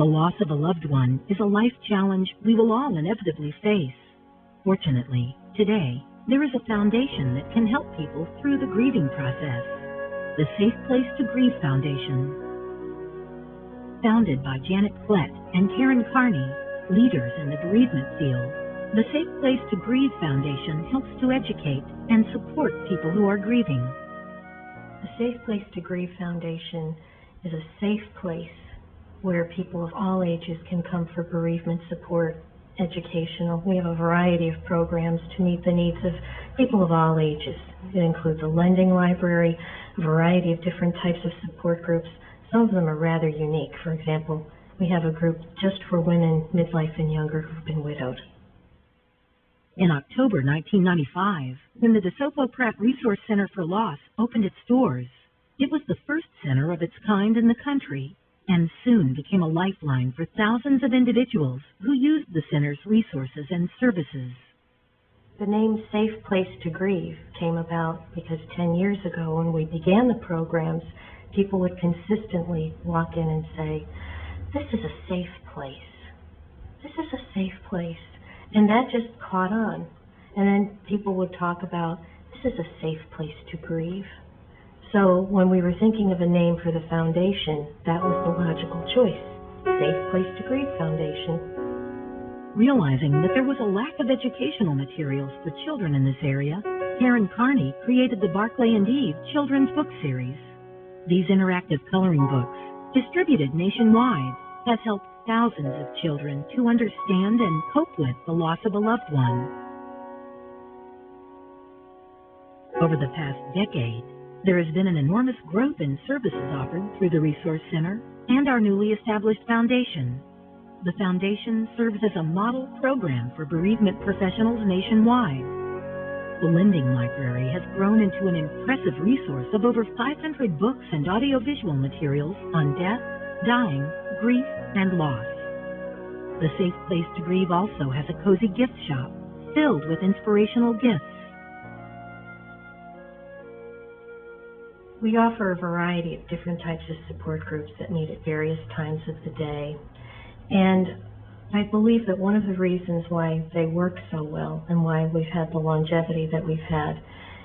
loss of a loved one is a life challenge we will all inevitably face. Fortunately, today, there is a foundation that can help people through the grieving process. The Safe Place to Grieve Foundation. Founded by Janet Klett and Karen Carney, leaders in the bereavement field, the Safe Place to Grieve Foundation helps to educate and support people who are grieving. The Safe Place to Grieve Foundation is a safe place where people of all ages can come for bereavement support, educational. We have a variety of programs to meet the needs of people of all ages. It includes a lending library, a variety of different types of support groups. Some of them are rather unique. For example, we have a group just for women midlife and younger who've been widowed. In October 1995, when the D'Esopo-Pratt Resource Center for Loss opened its doors, it was the first center of its kind in the country and soon became a lifeline for thousands of individuals who used the center's resources and services. The name Safe Place to Grieve came about because 10 years ago when we began the programs, people would consistently walk in and say, "This is a safe place. This is a safe place." And that just caught on. And then people would talk about, "This is a safe place to grieve." So when we were thinking of a name for the foundation, that was the logical choice. Safe Place to Grieve Foundation. Realizing that there was a lack of educational materials for children in this area, Karen Carney created the Barclay and Eve Children's Book Series. These interactive coloring books, distributed nationwide, have helped thousands of children to understand and cope with the loss of a loved one. Over the past decade, there has been an enormous growth in services offered through the Resource Center and our newly established foundation. The foundation serves as a model program for bereavement professionals nationwide. The lending library has grown into an impressive resource of over 500 books and audiovisual materials on death, dying, grief, and loss. The Safe Place to Grieve also has a cozy gift shop filled with inspirational gifts. We offer a variety of different types of support groups that meet at various times of the day. And I believe that one of the reasons why they work so well and why we've had the longevity that we've had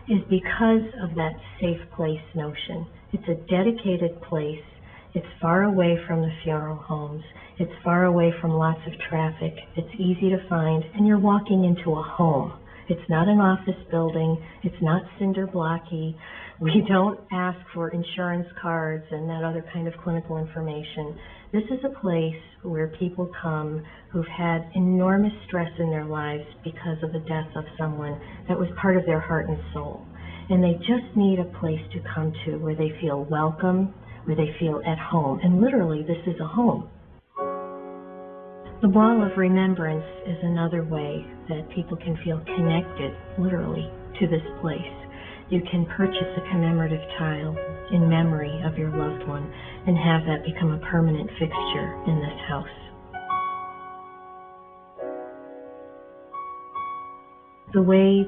is because of that safe place notion. It's a dedicated place. It's far away from the funeral homes. It's far away from lots of traffic. It's easy to find, and you're walking into a home. It's not an office building. It's not cinder blocky. We don't ask for insurance cards and that other kind of clinical information. This is a place where people come who've had enormous stress in their lives because of the death of someone that was part of their heart and soul. And they just need a place to come to where they feel welcome, where they feel at home. And literally, this is a home. The Wall of Remembrance is another way that people can feel connected, literally, to this place. You can purchase a commemorative tile in memory of your loved one and have that become a permanent fixture in this house. The way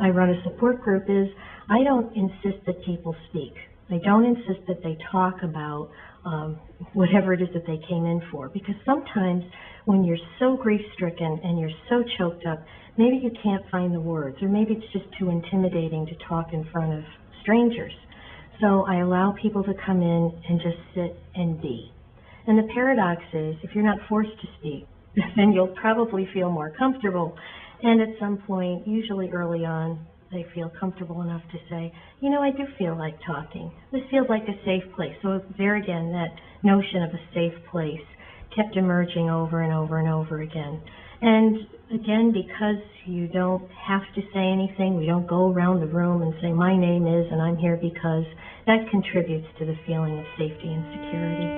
I run a support group is I don't insist that people speak. I don't insist that they talk about whatever it is that they came in for, because sometimes when you're so grief-stricken and you're so choked up, maybe you can't find the words, or maybe it's just too intimidating to talk in front of strangers. So I allow people to come in and just sit and be. And the paradox is, if you're not forced to speak, then you'll probably feel more comfortable. And at some point, usually early on, they feel comfortable enough to say, you know, I do feel like talking. This feels like a safe place. So there again, that notion of a safe place kept emerging over and over and over again. And again, because you don't have to say anything, we don't go around the room and say, my name is, and I'm here because, that contributes to the feeling of safety and security.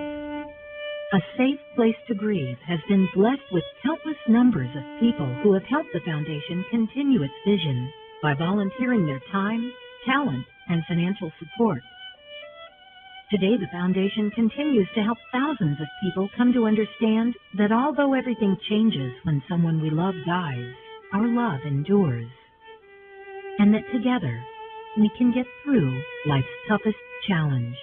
A Safe Place to Grieve has been blessed with countless numbers of people who have helped the foundation continue its vision by volunteering their time, talent, and financial support. Today, the foundation continues to help thousands of people come to understand that although everything changes when someone we love dies, our love endures. And that together, we can get through life's toughest challenge.